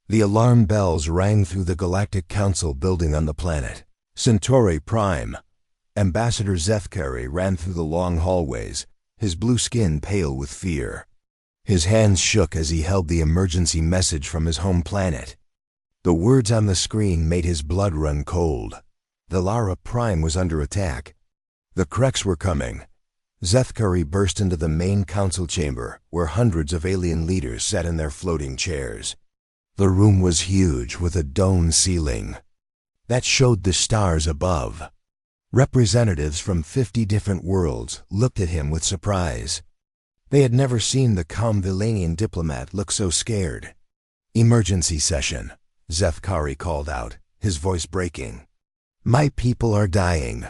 The alarm bells rang through the Galactic Council building on the planet. Centauri Prime. Ambassador Zethkari ran through the long hallways, his blue skin pale with fear. His hands shook as he held the emergency message from his home planet. The words on the screen made his blood run cold. The Lara Prime was under attack. The Kreks were coming. Zethkari burst into the main council chamber, where hundreds of alien leaders sat in their floating chairs. The room was huge, with a dome ceiling that showed the stars above. Representatives from 50 different worlds looked at him with surprise. They had never seen the calm Villanian diplomat look so scared. "Emergency session," Zethkari called out, his voice breaking. "My people are dying.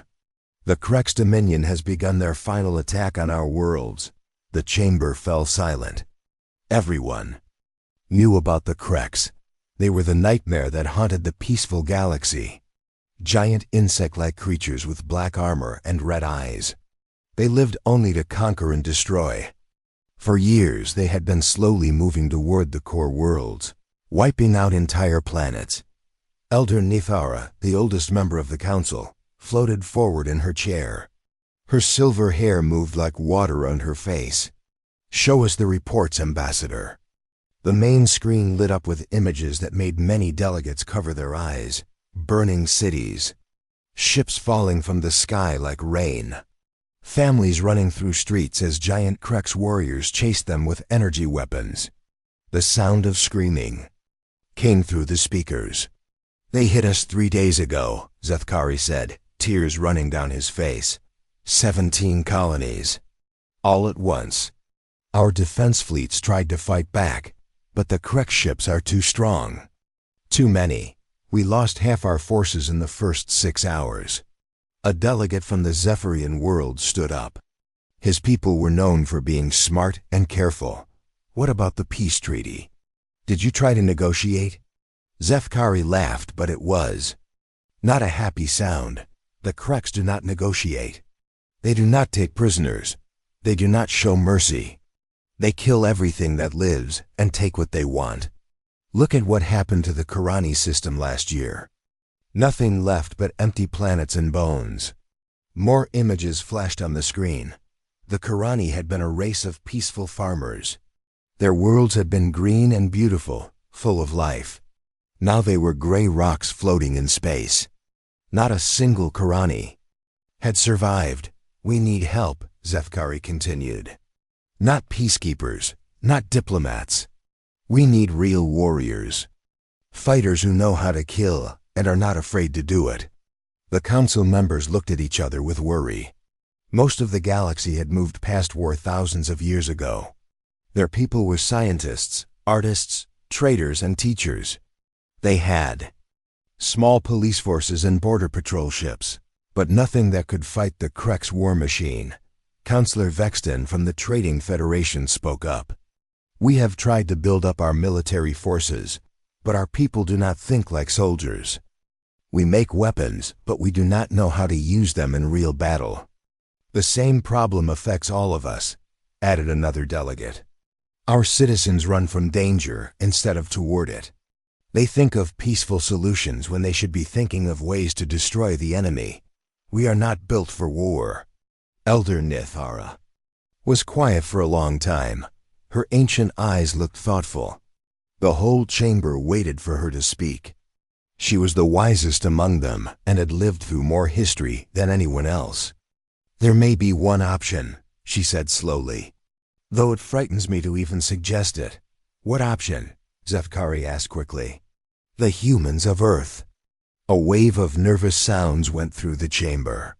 The Kreks Dominion has begun their final attack on our worlds." The chamber fell silent. Everyone knew about the Kreks. They were the nightmare that haunted the peaceful galaxy. Giant insect-like creatures with black armor and red eyes. They lived only to conquer and destroy. For years, they had been slowly moving toward the core worlds, wiping out entire planets. Elder Nithara, the oldest member of the council, floated forward in her chair. Her silver hair moved like water on her face. "Show us the reports, Ambassador." The main screen lit up with images that made many delegates cover their eyes. Burning cities. Ships falling from the sky like rain. Families running through streets as giant Kreks warriors chased them with energy weapons. The sound of screaming came through the speakers. "They hit us 3 days ago," Zethkari said, tears running down his face. 17 colonies. All at once. Our defense fleets tried to fight back, but the Krek ships are too strong. Too many. We lost half our forces in the first 6 hours. A delegate from the Zephyrian world stood up. His people were known for being smart and careful. "What about the peace treaty? Did you try to negotiate?" Zethkari laughed, but it was not a happy sound. The Kreks do not negotiate. They do not take prisoners. They do not show mercy. They kill everything that lives and take what they want. Look at what happened to the Karani system last year. Nothing left but empty planets and bones. More images flashed on the screen. The Karani had been a race of peaceful farmers. Their worlds had been green and beautiful, full of life. Now they were gray rocks floating in space. Not a single Karani had survived. "We need help," Zethkari continued. "Not peacekeepers, not diplomats. We need real warriors. Fighters who know how to kill and are not afraid to do it." The council members looked at each other with worry. Most of the galaxy had moved past war thousands of years ago. Their people were scientists, artists, traders, and teachers. They had small police forces and border patrol ships, but nothing that could fight the Kreks war machine. Counselor Vexton from the Trading Federation spoke up. "We have tried to build up our military forces, but our people do not think like soldiers. We make weapons, but we do not know how to use them in real battle." "The same problem affects all of us," added another delegate. "Our citizens run from danger instead of toward it. They think of peaceful solutions when they should be thinking of ways to destroy the enemy. We are not built for war." Elder Nithara was quiet for a long time. Her ancient eyes looked thoughtful. The whole chamber waited for her to speak. She was the wisest among them and had lived through more history than anyone else. "There may be one option," she said slowly, "though it frightens me to even suggest it." "What option?" Zethkari asked quickly. "The humans of Earth." A wave of nervous sounds went through the chamber.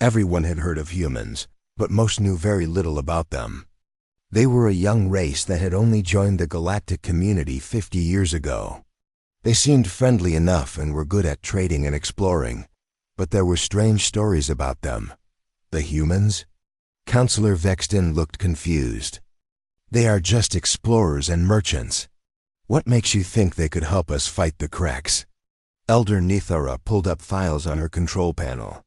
Everyone had heard of humans, but most knew very little about them. They were a young race that had only joined the galactic community 50 years ago. They seemed friendly enough and were good at trading and exploring, but there were strange stories about them. "The humans?" Counselor Vexton looked confused. "They are just explorers and merchants. What makes you think they could help us fight the Kreks?" Elder Nithara pulled up files on her control panel.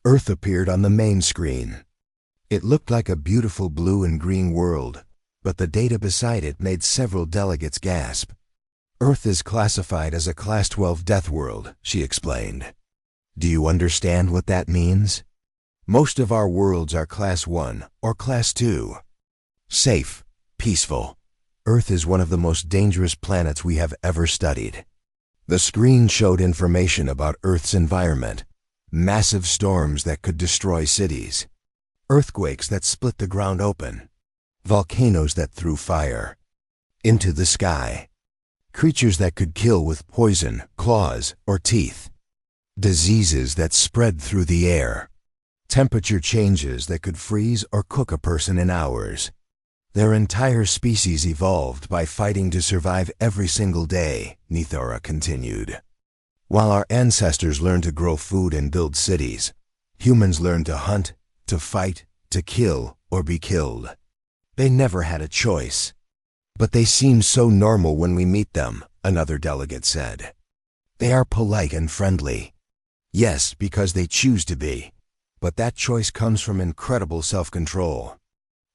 Earth appeared on the main screen. It looked like a beautiful blue and green world, but the data beside it made several delegates gasp. Earth is classified as a Class 12 death world, she explained. Do you understand what that means? Most of our worlds are Class 1 or Class 2. Safe, peaceful. Earth is one of the most dangerous planets we have ever studied. The screen showed information about Earth's environment, massive storms that could destroy cities, earthquakes that split the ground open, volcanoes that threw fire into the sky, creatures that could kill with poison, claws, or teeth, diseases that spread through the air, temperature changes that could freeze or cook a person in hours. Their entire species evolved by fighting to survive every single day, Nithara continued. While our ancestors learned to grow food and build cities, humans learned to hunt, to fight, to kill, or be killed. They never had a choice. But they seem so normal when we meet them, another delegate said. They are polite and friendly. Yes, because they choose to be. But that choice comes from incredible self-control.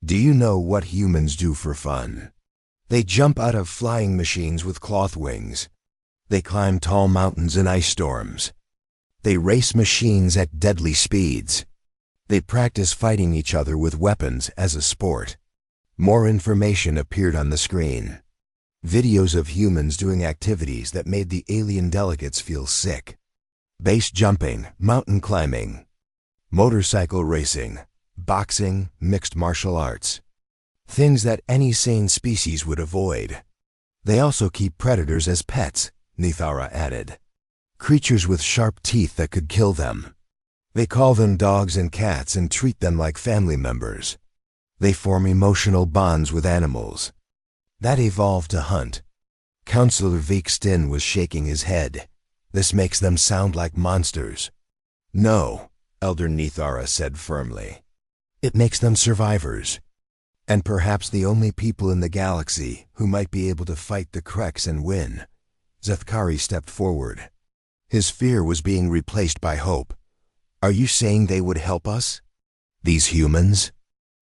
Do you know what humans do for fun? They jump out of flying machines with cloth wings. They climb tall mountains in ice storms. They race machines at deadly speeds. They practice fighting each other with weapons as a sport. More information appeared on the screen. Videos of humans doing activities that made the alien delegates feel sick. Base jumping, mountain climbing, motorcycle racing, boxing, mixed martial arts. Things that any sane species would avoid. They also keep predators as pets, Nithara added. Creatures with sharp teeth that could kill them. They call them dogs and cats and treat them like family members. They form emotional bonds with animals. That evolved to hunt. Counselor Vik Stin was shaking his head. This makes them sound like monsters. No, Elder Nithara said firmly. It makes them survivors. And perhaps the only people in the galaxy who might be able to fight the Kreks and win. Zethkari stepped forward. His fear was being replaced by hope. Are you saying they would help us? These humans?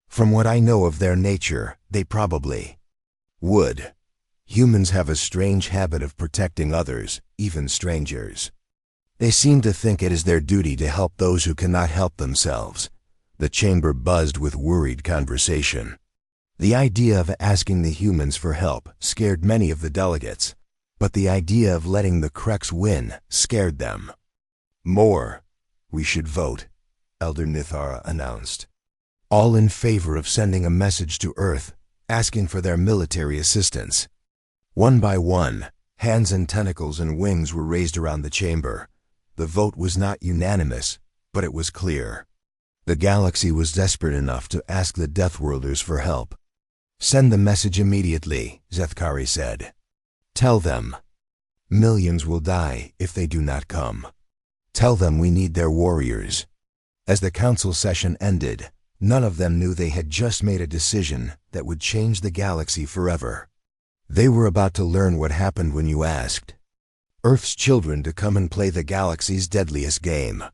From what I know of their nature, they probably would. Humans have a strange habit of protecting others, even strangers. They seem to think it is their duty to help those who cannot help themselves. The chamber buzzed with worried conversation. The idea of asking the humans for help scared many of the delegates, but the idea of letting the Kreks win scared them. More. We should vote, Elder Nithara announced. All in favor of sending a message to Earth, asking for their military assistance. One by one, hands and tentacles and wings were raised around the chamber. The vote was not unanimous, but it was clear. The galaxy was desperate enough to ask the Deathworlders for help. Send the message immediately, Zethkari said. Tell them. Millions will die if they do not come. Tell them we need their warriors. As the council session ended, none of them knew they had just made a decision that would change the galaxy forever. They were about to learn what happened when you asked Earth's children to come and play the galaxy's deadliest game.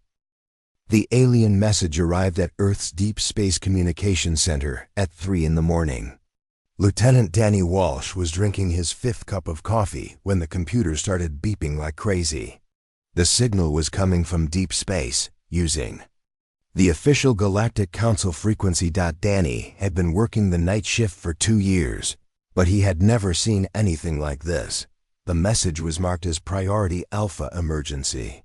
The alien message arrived at Earth's Deep Space Communications Center at 3 in the morning. Lieutenant Danny Walsh was drinking his 5th cup of coffee when the computer started beeping like crazy. The signal was coming from deep space, using the official Galactic Council frequency. Danny had been working the night shift for 2 years, but he had never seen anything like this. The message was marked as Priority Alpha Emergency.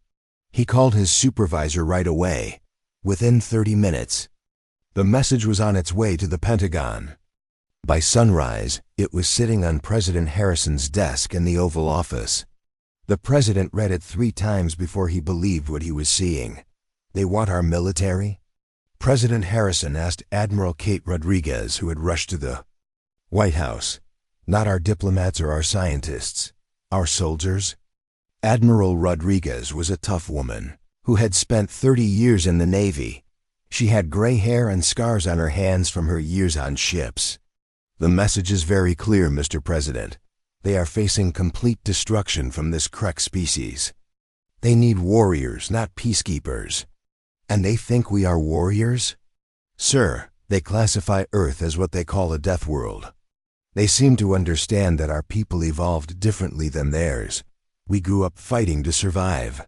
He called his supervisor right away. Within 30 minutes, the message was on its way to the Pentagon. By sunrise, it was sitting on President Harrison's desk in the Oval Office. The president read it 3 times before he believed what he was seeing. They want our military? President Harrison asked Admiral Kate Rodriguez, who had rushed to the White House. Not our diplomats or our scientists. Our soldiers? Admiral Rodriguez was a tough woman who had spent 30 years in the Navy. She had gray hair and scars on her hands from her years on ships. The message is very clear, Mr. President. They are facing complete destruction from this Krek species. They need warriors, not peacekeepers. And they think we are warriors? Sir, they classify Earth as what they call a death world. They seem to understand that our people evolved differently than theirs. We grew up fighting to survive.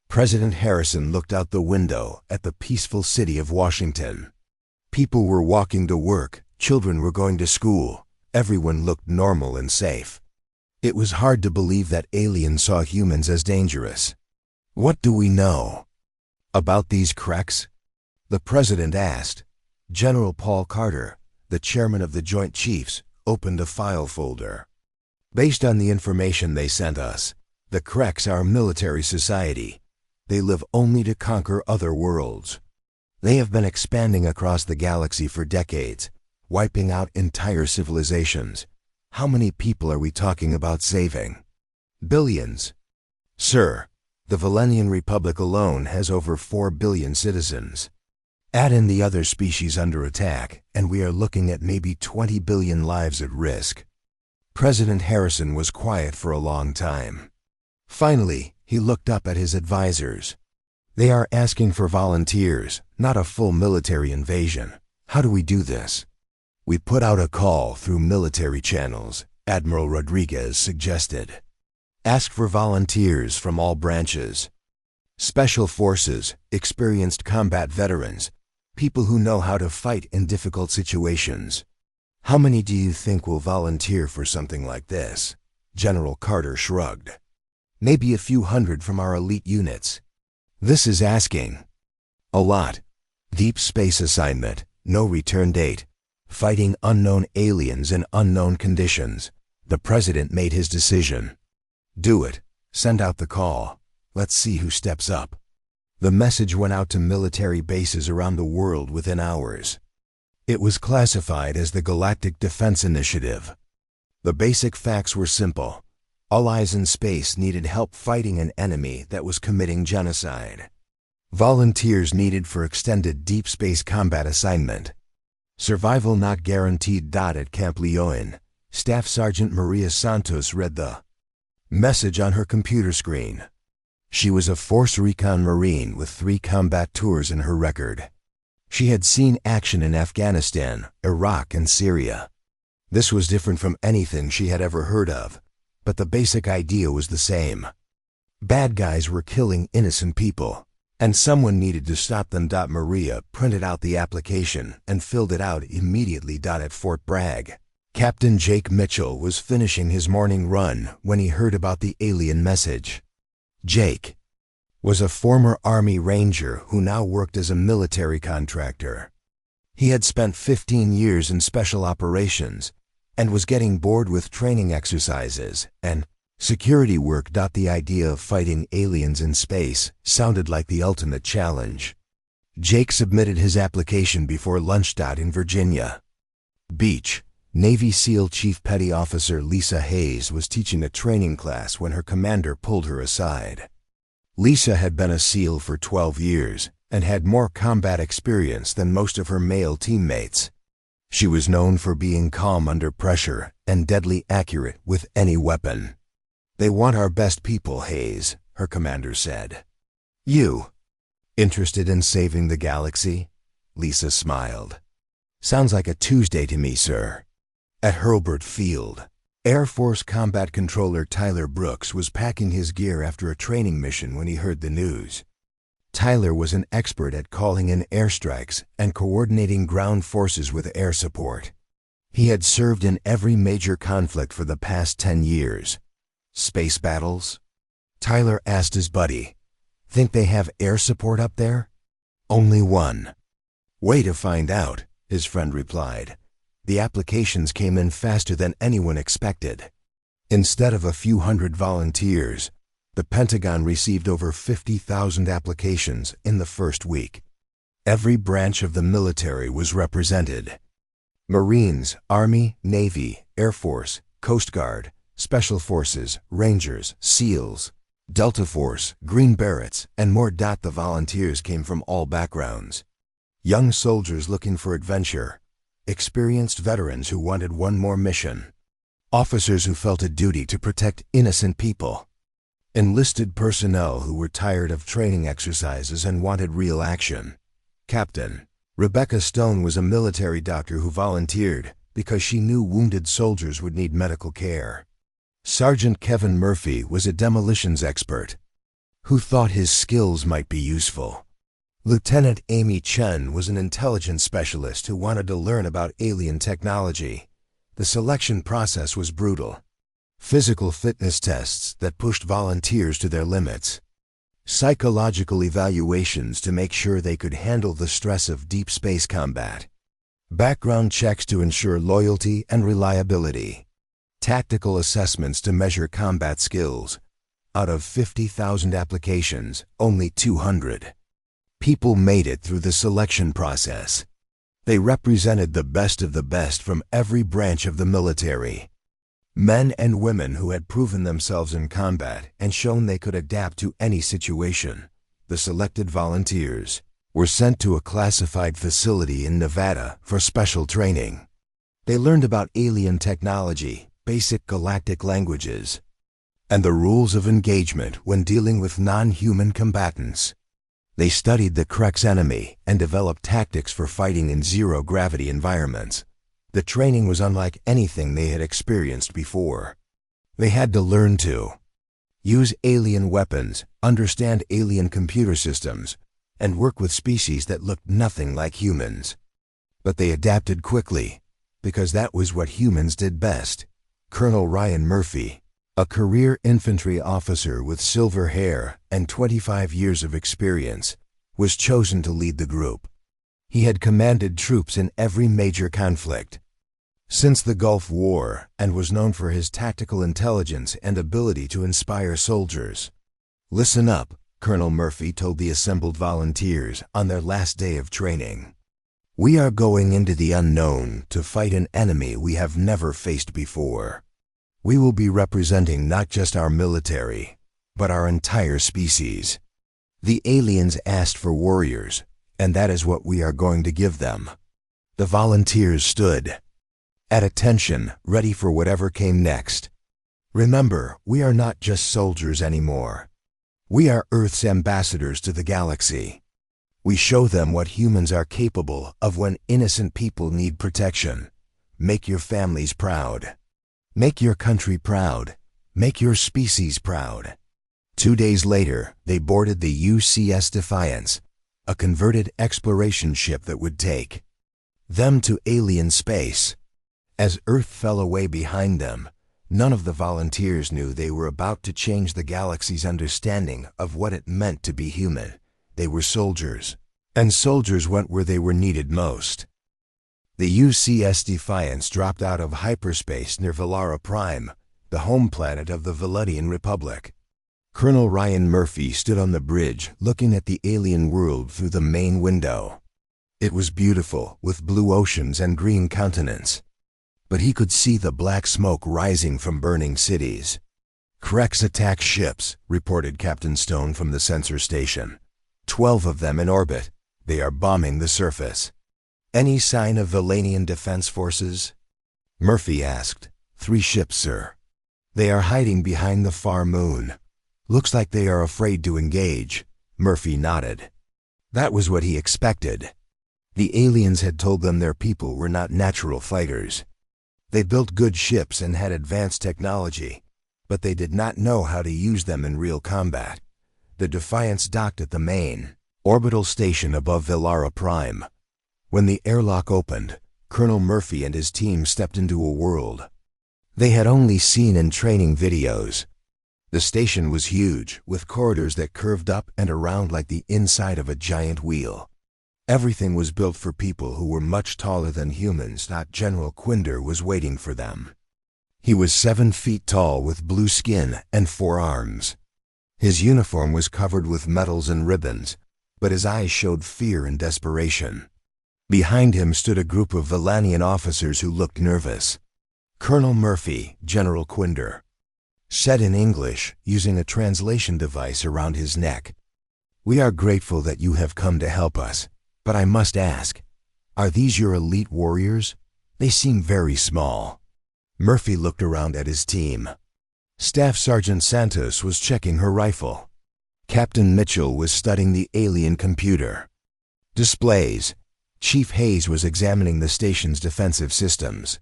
President Harrison looked out the window at the peaceful city of Washington. People were walking to work, children were going to school, everyone looked normal and safe. It was hard to believe that aliens saw humans as dangerous. What do we know about these creks? The president asked. General Paul Carter, the chairman of the Joint Chiefs, opened a file folder. Based on the information they sent us, the creks are a military society. They live only to conquer other worlds. They have been expanding across the galaxy for decades, wiping out entire civilizations. How many people are we talking about saving? Billions. Sir, the Valenian Republic alone has over 4 billion citizens. Add in the other species under attack, and we are looking at maybe 20 billion lives at risk. President Harrison was quiet for a long time. Finally, he looked up at his advisors. They are asking for volunteers, not a full military invasion. How do we do this? We put out a call through military channels, Admiral Rodriguez suggested. Ask for volunteers from all branches. Special forces, experienced combat veterans, people who know how to fight in difficult situations. How many do you think will volunteer for something like this? General Carter shrugged. Maybe a few hundred from our elite units. This is asking a lot. Deep space assignment, no return date. Fighting unknown aliens in unknown conditions. The president made his decision. Do it. Send out the call. Let's see who steps up. The message went out to military bases around the world within hours. It was classified as the Galactic Defense Initiative. The basic facts were simple. All eyes in space needed help fighting an enemy that was committing genocide. Volunteers needed for extended deep space combat assignment. Survival not guaranteed. At Camp Leoin, Staff Sergeant Maria Santos read the message on her computer screen. She was a Force Recon Marine with 3 combat tours in her record. She had seen action in Afghanistan, Iraq, and Syria. This was different from anything she had ever heard of, but the basic idea was the same. Bad guys were killing innocent people, and someone needed to stop them. Maria printed out the application and filled it out immediately. At Fort Bragg, Captain Jake Mitchell was finishing his morning run when he heard about the alien message. Jake was a former Army Ranger who now worked as a military contractor. He had spent 15 years in special operations and was getting bored with training exercises and security work. The idea of fighting aliens in space sounded like the ultimate challenge. Jake submitted his application before lunch. In Virginia Beach, Navy SEAL Chief Petty Officer Lisa Hayes was teaching a training class when her commander pulled her aside. Lisa had been a SEAL for 12 years and had more combat experience than most of her male teammates. She was known for being calm under pressure and deadly accurate with any weapon. They want our best people, Hayes, her commander said. You interested in saving the galaxy? Lisa smiled. Sounds like a Tuesday to me, sir. At Hurlburt Field, Air Force Combat Controller Tyler Brooks was packing his gear after a training mission when he heard the news. Tyler was an expert at calling in airstrikes and coordinating ground forces with air support. He had served in every major conflict for the past 10 years. Space battles? Tyler asked his buddy. Think they have air support up there? Only one. Way to find out, his friend replied. The applications came in faster than anyone expected. Instead of a few hundred volunteers, the Pentagon received over 50,000 applications in the first week. Every branch of the military was represented. Marines, Army, Navy, Air Force, Coast Guard, Special Forces, Rangers, SEALs, Delta Force, Green Berets, and more. The volunteers came from all backgrounds. Young soldiers looking for adventure, experienced veterans who wanted one more mission, officers who felt a duty to protect innocent people, enlisted personnel who were tired of training exercises and wanted real action. Captain Rebecca Stone was a military doctor who volunteered, because she knew wounded soldiers would need medical care. Sergeant Kevin Murphy was a demolitions expert who thought his skills might be useful. Lieutenant Amy Chen was an intelligence specialist who wanted to learn about alien technology. The selection process was brutal. Physical fitness tests that pushed volunteers to their limits. Psychological evaluations to make sure they could handle the stress of deep space combat. Background checks to ensure loyalty and reliability. Tactical assessments to measure combat skills. Out of 50,000 applications, only 200 people made it through the selection process. They represented the best of the best from every branch of the military. Men and women who had proven themselves in combat and shown they could adapt to any situation. The selected volunteers were sent to a classified facility in Nevada for special training. They learned about alien technology, basic galactic languages, and the rules of engagement when dealing with non-human combatants. They studied the Krex enemy and developed tactics for fighting in zero-gravity environments. The training was unlike anything they had experienced before. They had to learn to use alien weapons, understand alien computer systems, and work with species that looked nothing like humans. But they adapted quickly, because that was what humans did best. Colonel Ryan Murphy, a career infantry officer with silver hair and 25 years of experience, was chosen to lead the group. He had commanded troops in every major conflict since the Gulf War and was known for his tactical intelligence and ability to inspire soldiers. "Listen up," Colonel Murphy told the assembled volunteers on their last day of training. "We are going into the unknown to fight an enemy we have never faced before. We will be representing not just our military, but our entire species. The aliens asked for warriors, and that is what we are going to give them." The volunteers stood at attention, ready for whatever came next. Remember, we are not just soldiers anymore. We are Earth's ambassadors to the galaxy. We show them what humans are capable of when innocent people need protection. Make your families proud. Make your country proud. Make your species proud. 2 days later, they boarded the UCS Defiance, a converted exploration ship that would take them to alien space. As Earth fell away behind them, none of the volunteers knew they were about to change the galaxy's understanding of what it meant to be human. They were soldiers, and soldiers went where they were needed most. The UCS Defiance dropped out of hyperspace near Velara Prime, the home planet of the Valedian Republic. Colonel Ryan Murphy stood on the bridge looking at the alien world through the main window. It was beautiful, with blue oceans and green continents. But he could see the black smoke rising from burning cities. "Krex attack ships," reported Captain Stone from the sensor station. 12 of them in orbit. They are bombing the surface. "Any sign of Valanian defense forces?" Murphy asked. 3 ships, sir. They are hiding behind the far moon. Looks like they are afraid to engage." Murphy nodded. That was what he expected. The aliens had told them their people were not natural fighters. They built good ships and had advanced technology, but they did not know how to use them in real combat. The Defiance docked at the main orbital station above Velara Prime. When the airlock opened, Colonel Murphy and his team stepped into a world they had only seen in training videos. The station was huge, with corridors that curved up and around like the inside of a giant wheel. Everything was built for people who were much taller than humans. General Quinder was waiting for them. He was 7 feet tall with blue skin and 4 arms. His uniform was covered with medals and ribbons, but his eyes showed fear and desperation. Behind him stood a group of Valanian officers who looked nervous. "Colonel Murphy, General Quinder," said in English, using a translation device around his neck. "We are grateful that you have come to help us. But I must ask, are these your elite warriors? They seem very small." Murphy looked around at his team. Staff Sergeant Santos was checking her rifle. Captain Mitchell was studying the alien computer displays. Chief Hayes was examining the station's defensive systems.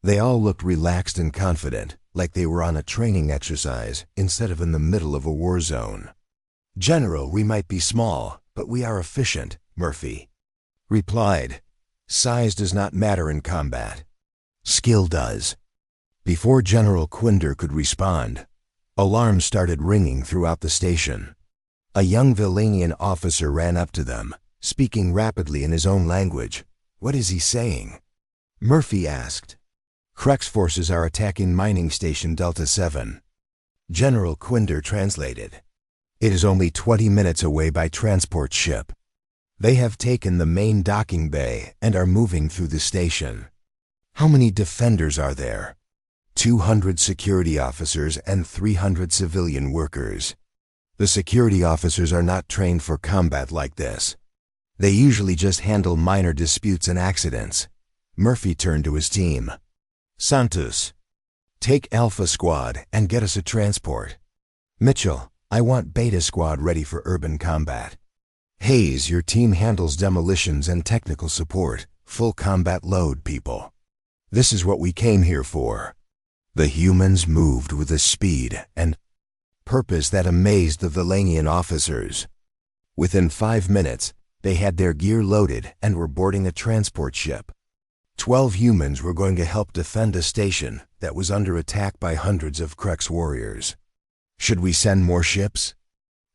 They all looked relaxed and confident, like they were on a training exercise instead of in the middle of a war zone. "General, we might be small, but we are efficient," Murphy replied. "Size does not matter in combat. Skill does." Before General Quinder could respond, alarms started ringing throughout the station. A young Valanian officer ran up to them, speaking rapidly in his own language. "What is he saying?" Murphy asked. "Krex forces are attacking mining station Delta 7. General Quinder translated. "It is only 20 minutes away by transport ship. They have taken the main docking bay and are moving through the station." "How many defenders are there?" 200 security officers and 300 civilian workers. The security officers are not trained for combat like this. They usually just handle minor disputes and accidents." Murphy turned to his team. "Santos, take Alpha Squad and get us a transport. Mitchell, I want Beta Squad ready for urban combat. Hayes, your team handles demolitions and technical support. Full combat load, people. This is what we came here for." The humans moved with a speed and purpose that amazed the Valanian officers. Within 5 minutes, they had their gear loaded and were boarding a transport ship. 12 humans were going to help defend a station that was under attack by hundreds of Krex warriors. "Should we send more ships?"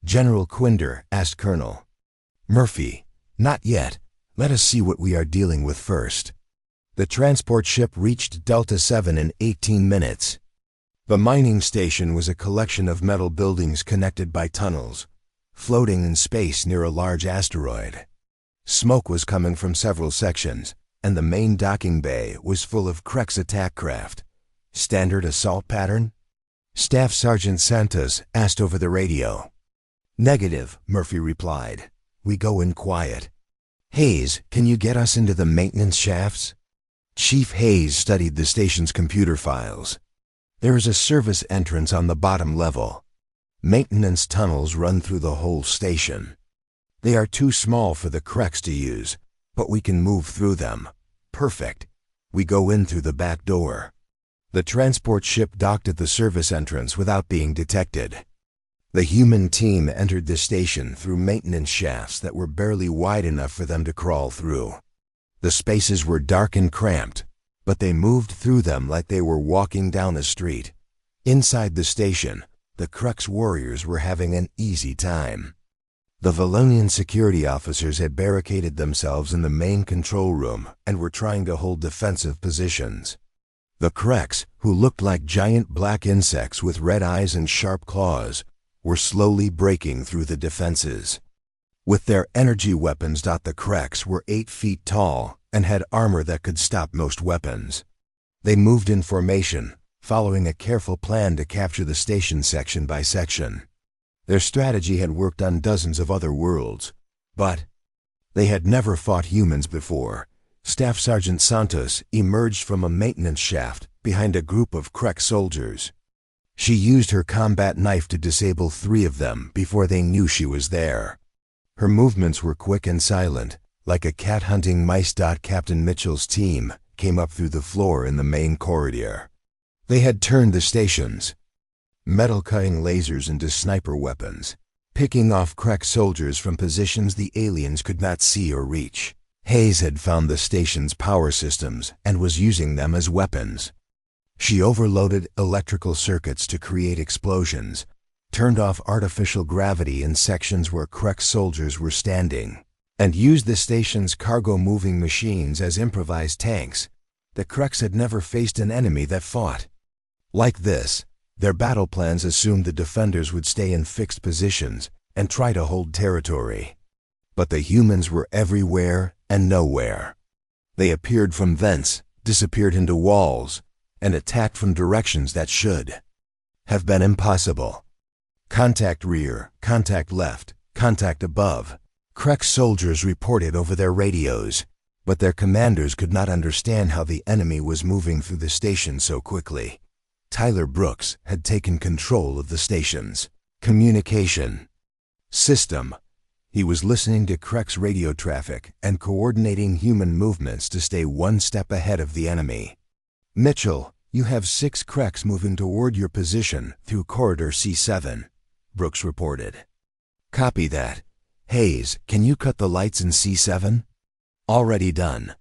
General Quinder asked Colonel Murphy. "Not yet. Let us see what we are dealing with first." The transport ship reached Delta 7 in 18 minutes. The mining station was a collection of metal buildings connected by tunnels, floating in space near a large asteroid. Smoke was coming from several sections, and the main docking bay was full of Krex attack craft. "Standard assault pattern?" Staff Sergeant Santos asked over the radio. "Negative," Murphy replied. "We go in quiet." "Hayes, can you get us into the maintenance shafts?" Chief Hayes studied the station's computer files. "There is a service entrance on the bottom level. Maintenance tunnels run through the whole station. They are too small for the Krex to use, but we can move through them." "Perfect. We go in through the back door." The transport ship docked at the service entrance without being detected. The human team entered the station through maintenance shafts that were barely wide enough for them to crawl through. The spaces were dark and cramped, but they moved through them like they were walking down a street. Inside the station, the Krex warriors were having an easy time. The Valonian security officers had barricaded themselves in the main control room and were trying to hold defensive positions. The Krex, who looked like giant black insects with red eyes and sharp claws, were slowly breaking through the defenses. With their energy weapons, the Krex were 8 feet tall and had armor that could stop most weapons. They moved in formation, following a careful plan to capture the station section by section. Their strategy had worked on dozens of other worlds, but they had never fought humans before. Staff Sergeant Santos emerged from a maintenance shaft behind a group of Krex soldiers. She used her combat knife to disable 3 of them before they knew she was there. Her movements were quick and silent, like a cat hunting mice. Captain Mitchell's team came up through the floor in the main corridor. They had turned the station's metal-cutting lasers into sniper weapons, picking off Krex soldiers from positions the aliens could not see or reach. Hayes had found the station's power systems and was using them as weapons. She overloaded electrical circuits to create explosions, turned off artificial gravity in sections where Krex soldiers were standing, and used the station's cargo-moving machines as improvised tanks. The Krex had never faced an enemy that fought like this. Their battle plans assumed the defenders would stay in fixed positions and try to hold territory. But the humans were everywhere and nowhere. They appeared from vents, disappeared into walls, and attacked from directions that should have been impossible. Contact rear, contact left, contact above. Krex soldiers reported over their radios, but their commanders could not understand how the enemy was moving through the station so quickly. Tyler Brooks had taken control of the station's communication system. He was listening to Krek's radio traffic and coordinating human movements to stay one step ahead of the enemy. "Mitchell, you have 6 Kreks moving toward your position through Corridor C7, Brooks reported. "Copy that. Hayes, can you cut the lights in C7? "Already done.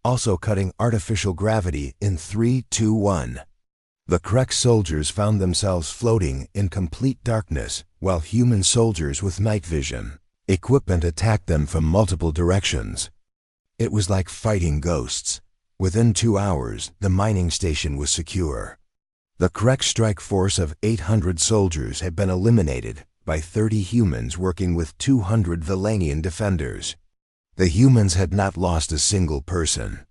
Also cutting artificial gravity in 3, 2, 1. The Krek soldiers found themselves floating in complete darkness while human soldiers with night vision equipment attacked them from multiple directions. It was like fighting ghosts. Within 2 hours, the mining station was secure. The Krek strike force of 800 soldiers had been eliminated by 30 humans working with 200 Valanian defenders. The humans had not lost a single person,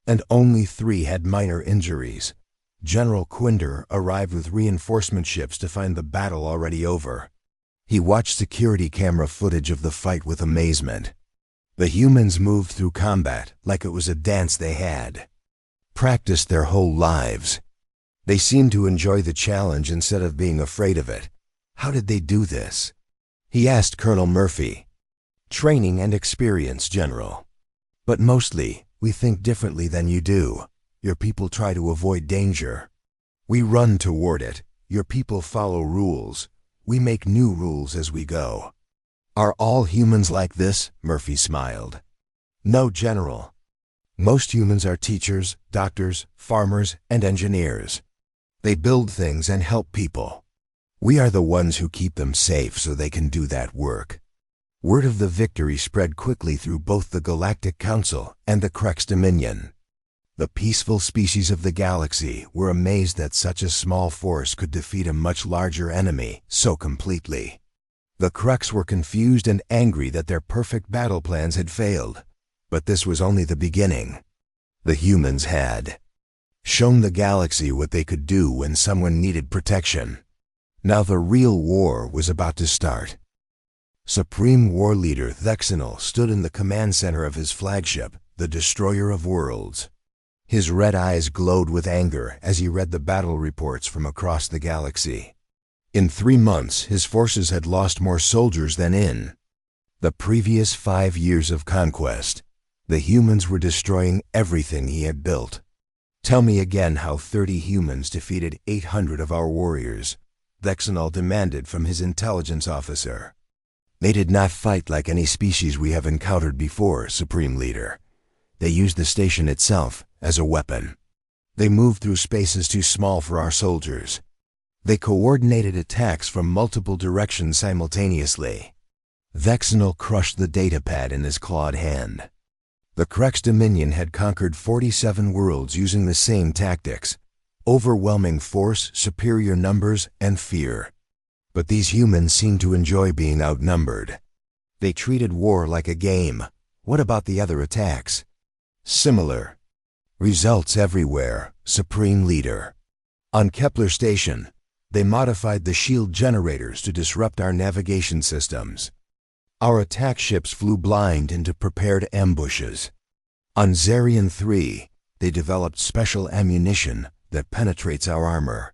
and only 3 had minor injuries. General Quinder arrived with reinforcement ships to find the battle already over. He watched security camera footage of the fight with amazement. The humans moved through combat like it was a dance they had practiced their whole lives. They seemed to enjoy the challenge instead of being afraid of it. How did they do this? He asked Colonel Murphy. "Training and experience, General. But mostly, we think differently than you do. Your people try to avoid danger. We run toward it. Your people follow rules. We make new rules as we go." "Are all humans like this?" Murphy smiled. "No, General. Most humans are teachers, doctors, farmers, and engineers. They build things and help people. We are the ones who keep them safe so they can do that work." Word of the victory spread quickly through both the Galactic Council and the Krek's Dominion. The peaceful species of the galaxy were amazed that such a small force could defeat a much larger enemy so completely. The Kreks were confused and angry that their perfect battle plans had failed, but this was only the beginning. The humans had shown the galaxy what they could do when someone needed protection. Now the real war was about to start. Supreme War Leader Thexanel stood in the command center of his flagship, the Destroyer of Worlds. His red eyes glowed with anger as he read the battle reports from across the galaxy. In 3 months, his forces had lost more soldiers than in the previous 5 years of conquest. The humans were destroying everything he had built. "Tell me again how 30 humans defeated 800 of our warriors," Thexanel demanded from his intelligence officer. "They did not fight like any species we have encountered before, Supreme Leader. They used the station itself as a weapon. They moved through spaces too small for our soldiers. They coordinated attacks from multiple directions simultaneously." Thexanel crushed the datapad in his clawed hand. The Krek's Dominion had conquered 47 worlds using the same tactics: overwhelming force, superior numbers, and fear. But these humans seemed to enjoy being outnumbered. They treated war like a game. What about the other attacks? Similar results everywhere, Supreme Leader. On Kepler Station, they modified the shield generators to disrupt our navigation systems. Our attack ships flew blind into prepared ambushes. On Zarian 3, they developed special ammunition that penetrates our armor.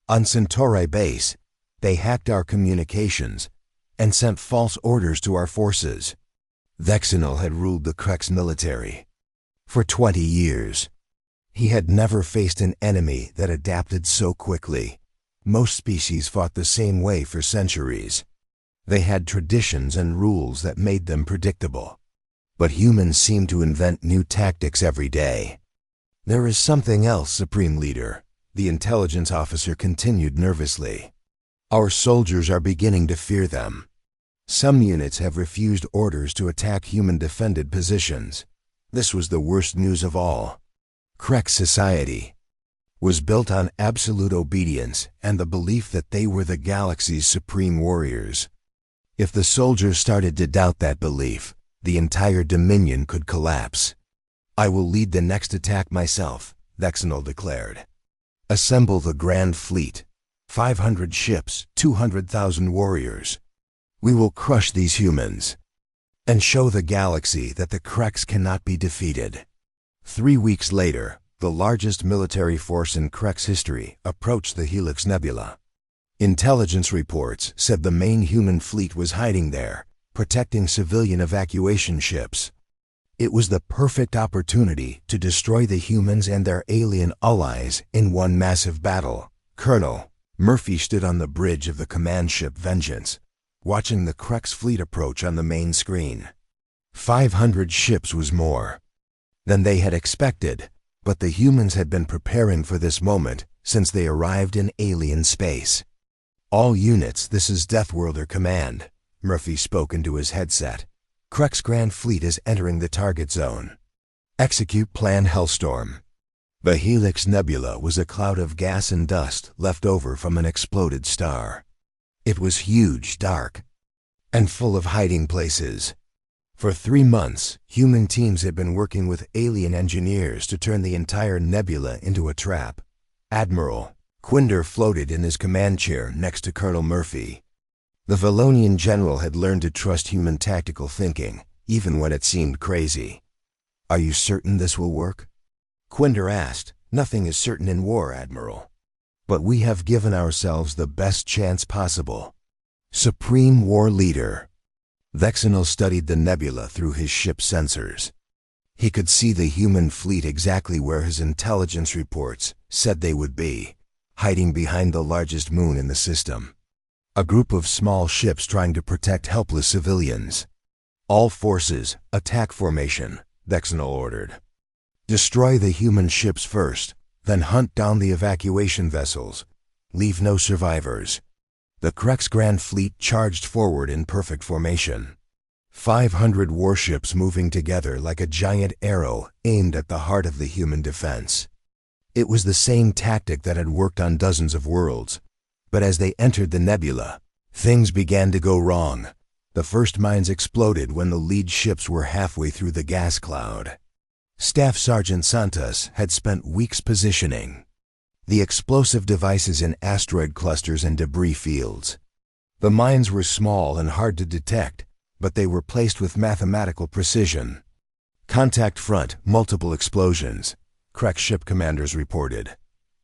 On Centauri base, they hacked our communications and sent false orders to our forces. Thexanel had ruled the Krek's military for 20 years. He had never faced an enemy that adapted so quickly. Most species fought the same way for centuries. They had traditions and rules that made them predictable. But humans seemed to invent new tactics every day. "There is something else, Supreme Leader," the intelligence officer continued nervously. "Our soldiers are beginning to fear them. Some units have refused orders to attack human-defended positions. This was the worst news of all. Krek society was built on absolute obedience and the belief that they were the galaxy's supreme warriors. If the soldiers started to doubt that belief, the entire Dominion could collapse. "I will lead the next attack myself," Thexanel declared. "Assemble the Grand Fleet, 500 ships, 200,000 warriors. We will crush these humans and show the galaxy that the Kreks cannot be defeated." 3 weeks later, the largest military force in Krek's history approached the Helix Nebula. Intelligence reports said the main human fleet was hiding there, protecting civilian evacuation ships. It was the perfect opportunity to destroy the humans and their alien allies in one massive battle. Colonel Murphy stood on the bridge of the command ship Vengeance, watching the Krex fleet approach on the main screen. 500 ships was more than they had expected, but the humans had been preparing for this moment since they arrived in alien space. "All units, this is Deathworlder Command," Murphy spoke into his headset. "Krex Grand Fleet is entering the target zone. Execute Plan Hellstorm." The Helix Nebula was a cloud of gas and dust left over from an exploded star. It was huge, dark, and full of hiding places. For 3 months, human teams had been working with alien engineers to turn the entire nebula into a trap. Admiral Quinder floated in his command chair next to Colonel Murphy. The Valonian general had learned to trust human tactical thinking, even when it seemed crazy. "Are you certain this will work?" Quinder asked. "Nothing is certain in war, Admiral. But we have given ourselves the best chance possible." Supreme War Leader Vexenal studied the nebula through his ship's sensors. He could see the human fleet exactly where his intelligence reports said they would be, hiding behind the largest moon in the system. A group of small ships trying to protect helpless civilians. "All forces, attack formation," Vexenal ordered. "Destroy the human ships first, then hunt down the evacuation vessels. Leave no survivors." The Krex Grand Fleet charged forward in perfect formation. 500 warships moving together like a giant arrow aimed at the heart of the human defense. It was the same tactic that had worked on dozens of worlds. But as they entered the nebula, things began to go wrong. The first mines exploded when the lead ships were halfway through the gas cloud. Staff Sergeant Santos had spent weeks positioning the explosive devices in asteroid clusters and debris fields. The mines were small and hard to detect, but they were placed with mathematical precision. "Contact front, multiple explosions," Krex ship commanders reported.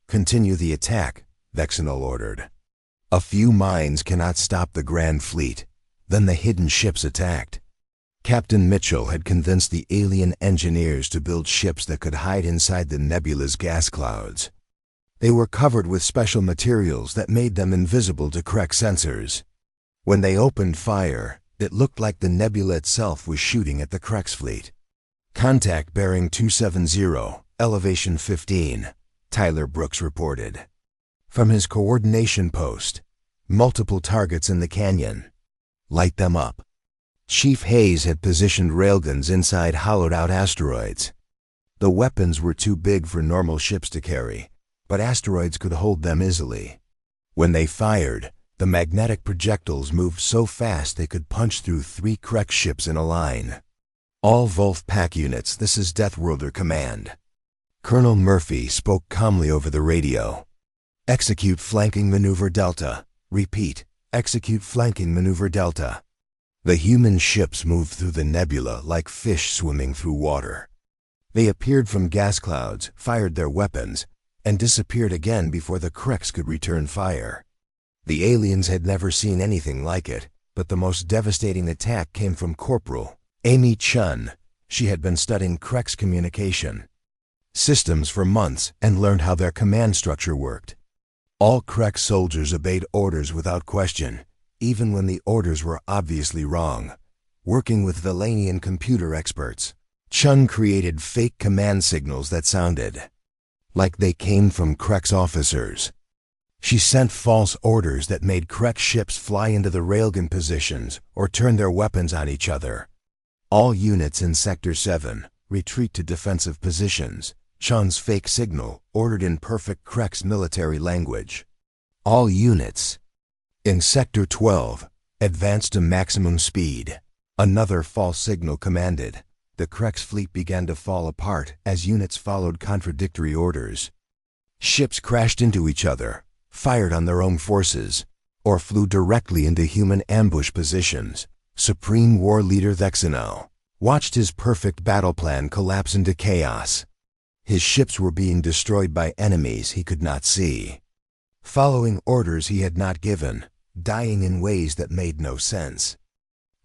"Continue the attack," Vexenal ordered. A few mines cannot stop the Grand Fleet. Then the hidden ships attacked. Captain Mitchell had convinced the alien engineers to build ships that could hide inside the nebula's gas clouds. They were covered with special materials that made them invisible to Krex sensors. When they opened fire, it looked like the nebula itself was shooting at the Krex fleet. "Contact bearing 270, elevation 15, Tyler Brooks reported. From his coordination post, "Multiple targets in the canyon. Light them up." Chief Hayes had positioned railguns inside hollowed-out asteroids. The weapons were too big for normal ships to carry, but asteroids could hold them easily. When they fired, the magnetic projectiles moved so fast they could punch through 3 Krex ships in a line. "All Wolf Pack units, this is Deathworlder Command." Colonel Murphy spoke calmly over the radio. "Execute flanking maneuver Delta. Repeat, execute flanking maneuver Delta." The human ships moved through the nebula like fish swimming through water. They appeared from gas clouds, fired their weapons, and disappeared again before the Krex could return fire. The aliens had never seen anything like it, but the most devastating attack came from Corporal Amy Chun. She had been studying Krex communication systems for months and learned how their command structure worked. All Krex soldiers obeyed orders without question, even when the orders were obviously wrong. Working with Valanian computer experts, Chun created fake command signals that sounded like they came from Krex officers. She sent false orders that made Krex ships fly into the railgun positions or turn their weapons on each other. "All units in Sector 7, retreat to defensive positions," Chun's fake signal ordered in perfect Krex military language. "All units in Sector 12, advance to maximum speed," another false signal commanded. The Krex fleet began to fall apart as units followed contradictory orders. Ships crashed into each other, fired on their own forces, or flew directly into human ambush positions. Supreme War Leader Vexenal watched his perfect battle plan collapse into chaos. His ships were being destroyed by enemies he could not see, following orders he had not given, dying in ways that made no sense.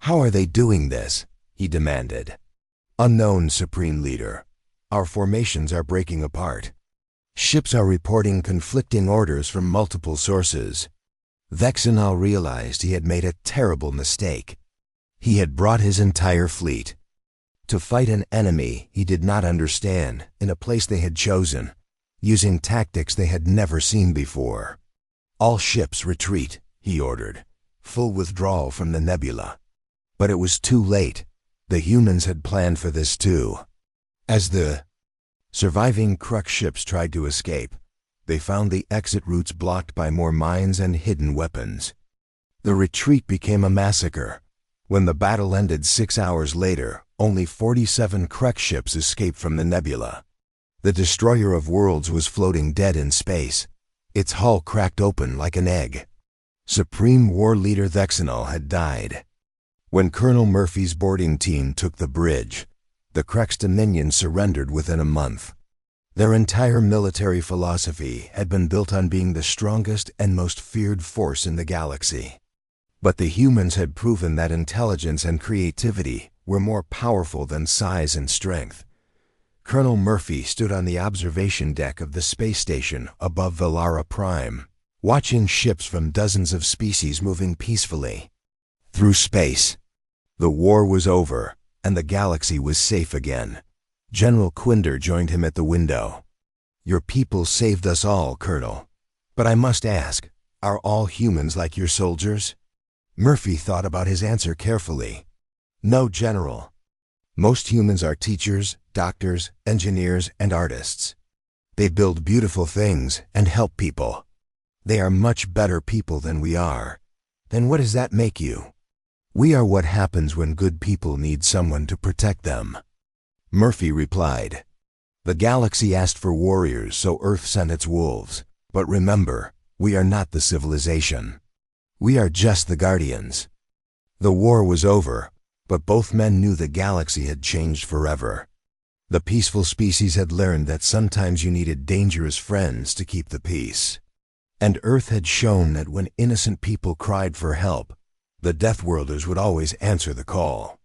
"How are they doing this?" he demanded. "Unknown, Supreme Leader. Our formations are breaking apart. Ships are reporting conflicting orders from multiple sources." Vexenal realized he had made a terrible mistake. He had brought his entire fleet to fight an enemy he did not understand in a place they had chosen, using tactics they had never seen before. "All ships retreat," he ordered. "Full withdrawal from the nebula." But it was too late. The humans had planned for this too. As the surviving Crux ships tried to escape, they found the exit routes blocked by more mines and hidden weapons. The retreat became a massacre. When the battle ended 6 hours later, only 47 Crux ships escaped from the nebula. The destroyer of worlds was floating dead in space, its hull cracked open like an egg. Supreme War Leader Vexenal had died. When Colonel Murphy's boarding team took the bridge, the Crux Dominion surrendered within a month. Their entire military philosophy had been built on being the strongest and most feared force in the galaxy. But the humans had proven that intelligence and creativity were more powerful than size and strength. Colonel Murphy stood on the observation deck of the space station above Velara Prime, watching ships from dozens of species moving peacefully through space. The war was over, and the galaxy was safe again. General Quinder joined him at the window. "Your people saved us all, Colonel. But I must ask, are all humans like your soldiers?" Murphy thought about his answer carefully. "No, General. Most humans are teachers, doctors, engineers, and artists. They build beautiful things and help people. They are much better people than we are. Then what does that make you? We are what happens when good people need someone to protect them." Murphy replied, "The galaxy asked for warriors, so Earth sent its wolves. But remember, we are not the civilization. We are just the guardians." The war was over, but both men knew the galaxy had changed forever. The peaceful species had learned that sometimes you needed dangerous friends to keep the peace. And Earth had shown that when innocent people cried for help, the Deathworlders would always answer the call.